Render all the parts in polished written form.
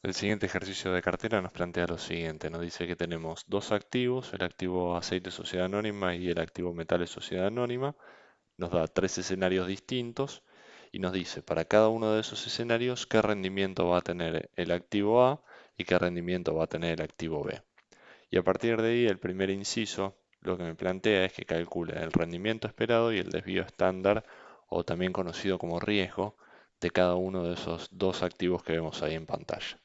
El siguiente ejercicio de cartera nos plantea lo siguiente, nos dice que tenemos dos activos, el activo aceite sociedad anónima y el activo metales sociedad anónima, nos da tres escenarios distintos y nos dice para cada uno de esos escenarios qué rendimiento va a tener el activo A y qué rendimiento va a tener el activo B. Y a partir de ahí el primer inciso lo que me plantea es que calcule el rendimiento esperado y el desvío estándar o también conocido como riesgo de cada uno de esos dos activos que vemos ahí en pantalla.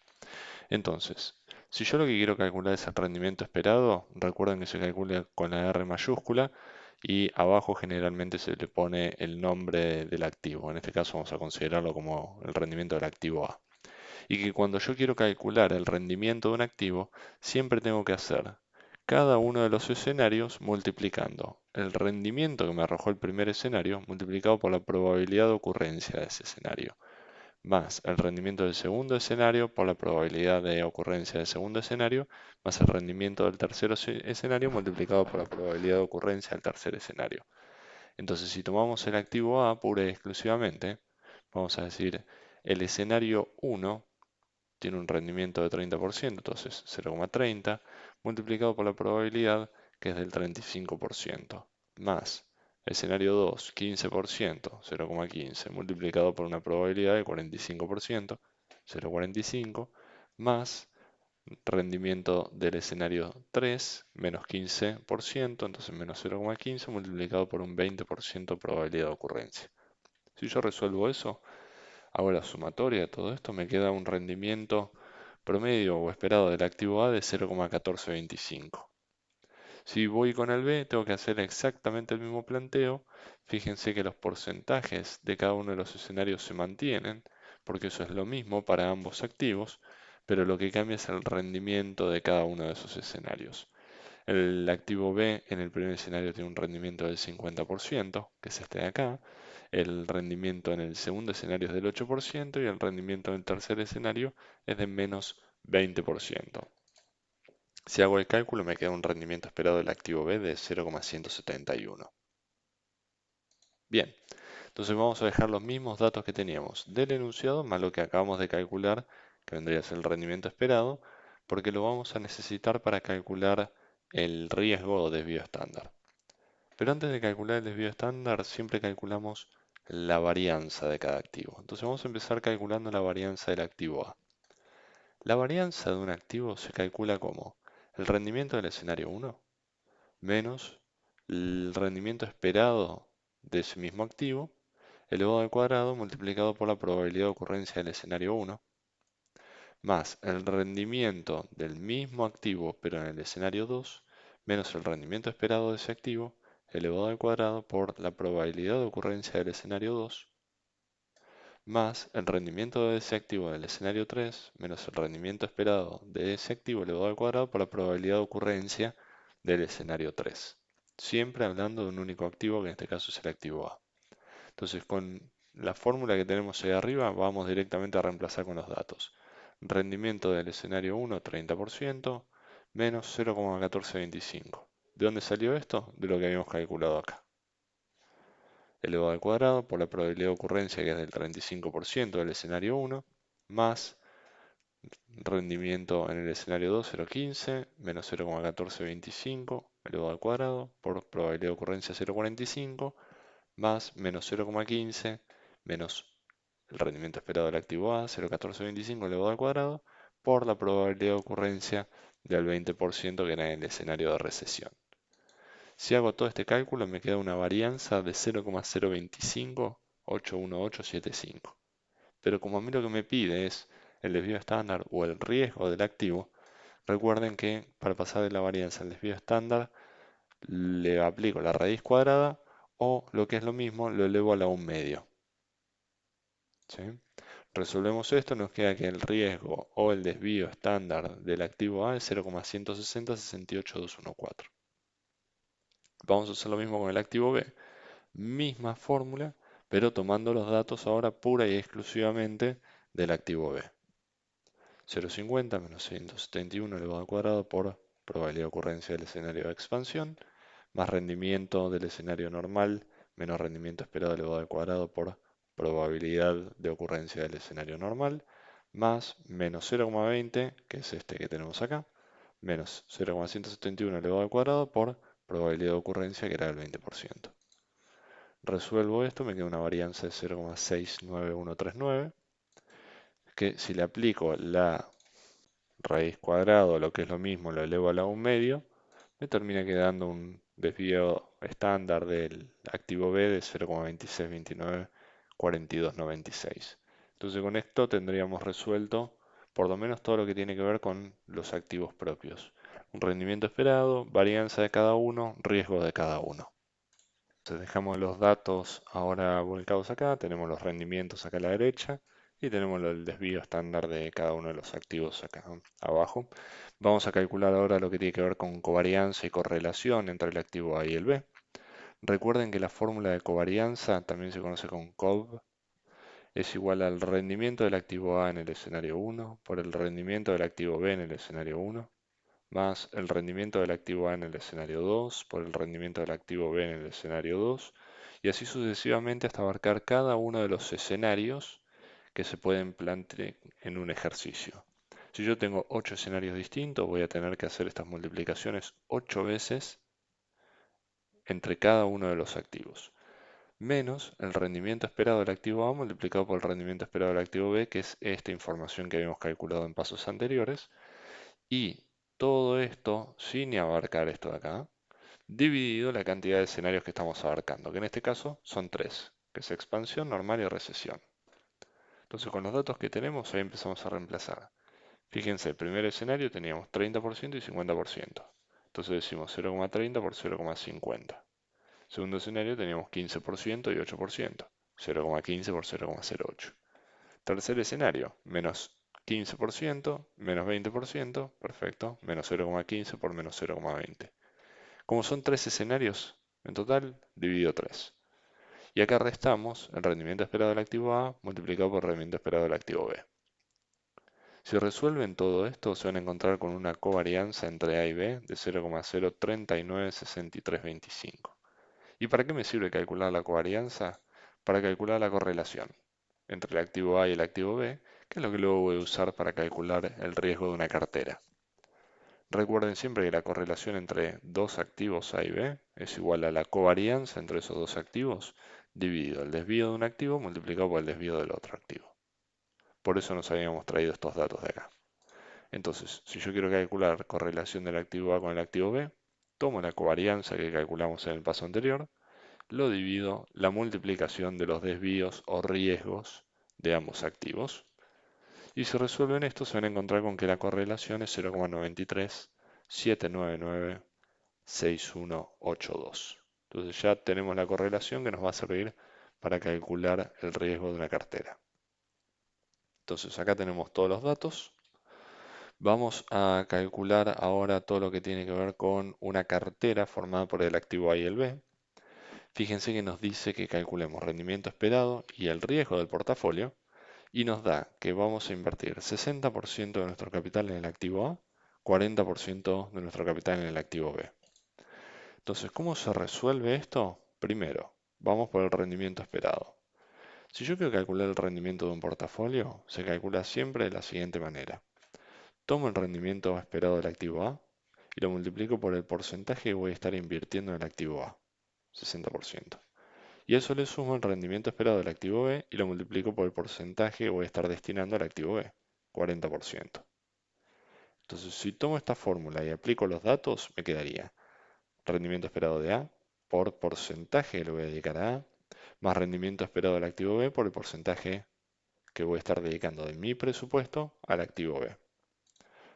Entonces, si yo lo que quiero calcular es el rendimiento esperado, recuerden que se calcula con la R mayúscula y abajo generalmente se le pone el nombre del activo. En este caso vamos a considerarlo como el rendimiento del activo A. Y que cuando yo quiero calcular el rendimiento de un activo, siempre tengo que hacer cada uno de los escenarios multiplicando el rendimiento que me arrojó el primer escenario multiplicado por la probabilidad de ocurrencia de ese escenario más el rendimiento del segundo escenario por la probabilidad de ocurrencia del segundo escenario, más el rendimiento del tercer escenario multiplicado por la probabilidad de ocurrencia del tercer escenario. Entonces, si tomamos el activo A pura y exclusivamente, vamos a decir el escenario 1 tiene un rendimiento de 30%, entonces 0,30 multiplicado por la probabilidad que es del 35%, más escenario 2, 15%, 0,15 multiplicado por una probabilidad de 45%, 0,45, más rendimiento del escenario 3, menos 15%, entonces menos 0,15 multiplicado por un 20% probabilidad de ocurrencia. Si yo resuelvo eso, hago la sumatoria de todo esto, me queda un rendimiento promedio o esperado del activo A de 0,1425. Si voy con el B, tengo que hacer exactamente el mismo planteo. Fíjense que los porcentajes de cada uno de los escenarios se mantienen, porque eso es lo mismo para ambos activos, pero lo que cambia es el rendimiento de cada uno de esos escenarios. El activo B en el primer escenario tiene un rendimiento del 50%, que es este de acá. El rendimiento en el segundo escenario es del 8% y el rendimiento en el tercer escenario es de menos 20%. Si hago el cálculo me queda un rendimiento esperado del activo B de 0,171. Bien, entonces vamos a dejar los mismos datos que teníamos del enunciado más lo que acabamos de calcular, que vendría a ser el rendimiento esperado, porque lo vamos a necesitar para calcular el riesgo o desvío estándar. Pero antes de calcular el desvío estándar, siempre calculamos la varianza de cada activo. Entonces vamos a empezar calculando la varianza del activo A. La varianza de un activo se calcula como el rendimiento del escenario 1 menos el rendimiento esperado de ese mismo activo elevado al cuadrado multiplicado por la probabilidad de ocurrencia del escenario 1 más el rendimiento del mismo activo pero en el escenario 2 menos el rendimiento esperado de ese activo elevado al cuadrado por la probabilidad de ocurrencia del escenario 2 más el rendimiento de ese activo en el escenario 3 menos el rendimiento esperado de ese activo elevado al cuadrado por la probabilidad de ocurrencia del escenario 3. Siempre hablando de un único activo, que en este caso es el activo A. Entonces, con la fórmula que tenemos ahí arriba, vamos directamente a reemplazar con los datos. Rendimiento del escenario 1, 30%, menos 0,1425. ¿De dónde salió esto? De lo que habíamos calculado acá elevado al cuadrado por la probabilidad de ocurrencia que es del 35% del escenario 1, más rendimiento en el escenario 2, 0,15, menos 0,1425 elevado al cuadrado por probabilidad de ocurrencia 0,45, más menos 0,15, menos el rendimiento esperado del activo A, 0,1425 elevado al cuadrado, por la probabilidad de ocurrencia del 20% que era en el escenario de recesión. Si hago todo este cálculo me queda una varianza de 0,025,81875. Pero como a mí lo que me pide es el desvío estándar o el riesgo del activo, recuerden que para pasar de la varianza al desvío estándar le aplico la raíz cuadrada o lo que es lo mismo lo elevo a la 1 medio. ¿Sí? Resolvemos esto, nos queda que el riesgo o el desvío estándar del activo A es 0,160,68214. Vamos a hacer lo mismo con el activo B. Misma fórmula, pero tomando los datos ahora pura y exclusivamente del activo B. 0,50 menos 171 elevado al cuadrado por probabilidad de ocurrencia del escenario de expansión, más rendimiento del escenario normal, menos rendimiento esperado elevado al cuadrado por probabilidad de ocurrencia del escenario normal, más menos 0,20, que es este que tenemos acá, menos 0,171 elevado al cuadrado por probabilidad de ocurrencia, que era el 20%. Resuelvo esto, me queda una varianza de 0,69139, que si le aplico la raíz cuadrada, o lo que es lo mismo, lo elevo a la 1 medio, me termina quedando un desvío estándar del activo B de 0,26294296. Entonces con esto tendríamos resuelto por lo menos todo lo que tiene que ver con los activos propios. Un rendimiento esperado, varianza de cada uno, riesgo de cada uno. Entonces dejamos los datos ahora volcados acá, tenemos los rendimientos acá a la derecha y tenemos el desvío estándar de cada uno de los activos acá abajo. Vamos a calcular ahora lo que tiene que ver con covarianza y correlación entre el activo A y el B. Recuerden que la fórmula de covarianza también se conoce como COV, es igual al rendimiento del activo A en el escenario 1 por el rendimiento del activo B en el escenario 1 más el rendimiento del activo A en el escenario 2 por el rendimiento del activo B en el escenario 2 y así sucesivamente hasta abarcar cada uno de los escenarios que se pueden plantear en un ejercicio. Si yo tengo 8 escenarios distintos, voy a tener que hacer estas multiplicaciones 8 veces entre cada uno de los activos, menos el rendimiento esperado del activo A multiplicado por el rendimiento esperado del activo B, que es esta información que habíamos calculado en pasos anteriores, y todo esto sin abarcar esto de acá, dividido la cantidad de escenarios que estamos abarcando, que en este caso son 3, que es expansión, normal y recesión. Entonces con los datos que tenemos ahí empezamos a reemplazar. Fíjense, el primer escenario teníamos 30% y 50%. Entonces decimos 0,30 por 0,50. Segundo escenario teníamos 15% y 8%. 0,15 por 0,08. Tercer escenario, menos 15%, menos 20%, perfecto, menos 0,15 por menos 0,20. Como son tres escenarios, en total dividido 3. Y acá restamos el rendimiento esperado del activo A multiplicado por el rendimiento esperado del activo B. Si resuelven todo esto, se van a encontrar con una covarianza entre A y B de 0,0396325. ¿Y para qué me sirve calcular la covarianza? Para calcular la correlación entre el activo A y el activo B, que es lo que luego voy a usar para calcular el riesgo de una cartera. Recuerden siempre que la correlación entre dos activos A y B es igual a la covarianza entre esos dos activos dividido el desvío de un activo multiplicado por el desvío del otro activo. Por eso nos habíamos traído estos datos de acá. Entonces, si yo quiero calcular correlación del activo A con el activo B, tomo la covarianza que calculamos en el paso anterior, lo divido la multiplicación de los desvíos o riesgos de ambos activos. Y si resuelven esto, se van a encontrar con que la correlación es 0,93.799.6182. Entonces ya tenemos la correlación que nos va a servir para calcular el riesgo de una cartera. Entonces acá tenemos todos los datos. Vamos a calcular ahora todo lo que tiene que ver con una cartera formada por el activo A y el B. Fíjense que nos dice que calculemos rendimiento esperado y el riesgo del portafolio y nos da que vamos a invertir 60% de nuestro capital en el activo A, 40% de nuestro capital en el activo B. Entonces, ¿cómo se resuelve esto? Primero, vamos por el rendimiento esperado. Si yo quiero calcular el rendimiento de un portafolio, se calcula siempre de la siguiente manera. Tomo el rendimiento esperado del activo A y lo multiplico por el porcentaje que voy a estar invirtiendo en el activo A, 60%. Y a eso le sumo el rendimiento esperado del activo B y lo multiplico por el porcentaje que voy a estar destinando al activo B, 40%. Entonces, si tomo esta fórmula y aplico los datos, me quedaría rendimiento esperado de A por porcentaje que le voy a dedicar a A, más rendimiento esperado del activo B por el porcentaje que voy a estar dedicando de mi presupuesto al activo B.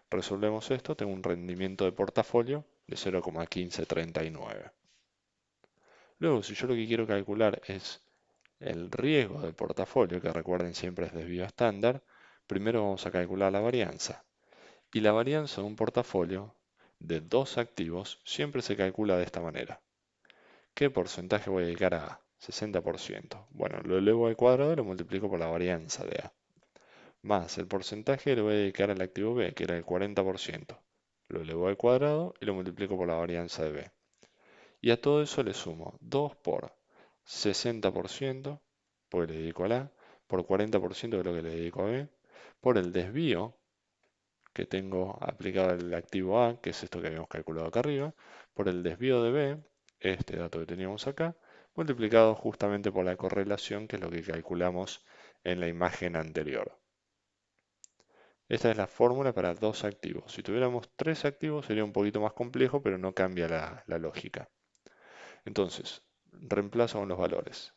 Resolvemos esto, tengo un rendimiento de portafolio de 0,1539. Luego, si yo lo que quiero calcular es el riesgo del portafolio, que recuerden siempre es desvío estándar, primero vamos a calcular la varianza. Y la varianza de un portafolio de dos activos siempre se calcula de esta manera. ¿Qué porcentaje voy a dedicar a A? 60%. Bueno, lo elevo al cuadrado y lo multiplico por la varianza de A. Más el porcentaje le voy a dedicar al activo B, que era el 40%. Lo elevo al cuadrado y lo multiplico por la varianza de B. Y a todo eso le sumo 2 por 60%, porque le dedico a A, por 40% de lo que le dedico a B, por el desvío que tengo aplicado al activo A, que es esto que habíamos calculado acá arriba, por el desvío de B, este dato que teníamos acá, multiplicado justamente por la correlación, que es lo que calculamos en la imagen anterior. Esta es la fórmula para dos activos. Si tuviéramos tres activos sería un poquito más complejo, pero no cambia la lógica. Entonces, reemplazo con los valores.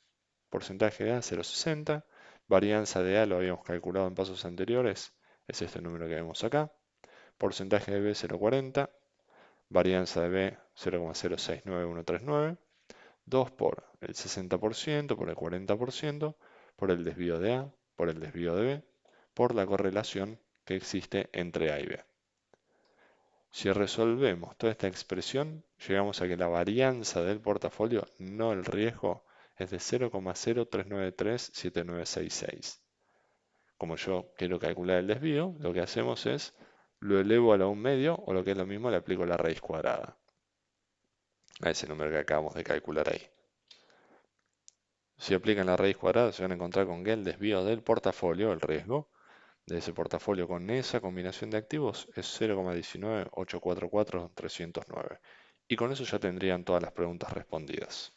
Porcentaje de A 0,60, varianza de A lo habíamos calculado en pasos anteriores, es este número que vemos acá. Porcentaje de B 0,40, varianza de B 0,069139, 2 por el 60%, por el 40%, por el desvío de A, por el desvío de B, por la correlación que existe entre A y B. Si resolvemos toda esta expresión, llegamos a que la varianza del portafolio, no el riesgo, es de 0,03937966. Como yo quiero calcular el desvío, lo que hacemos es lo elevo a la 1/2 o lo que es lo mismo, le aplico la raíz cuadrada a ese número que acabamos de calcular ahí. Si aplican la raíz cuadrada, se van a encontrar con que el desvío del portafolio, el riesgo de ese portafolio con esa combinación de activos, es 0,19844,309. Y con eso ya tendrían todas las preguntas respondidas.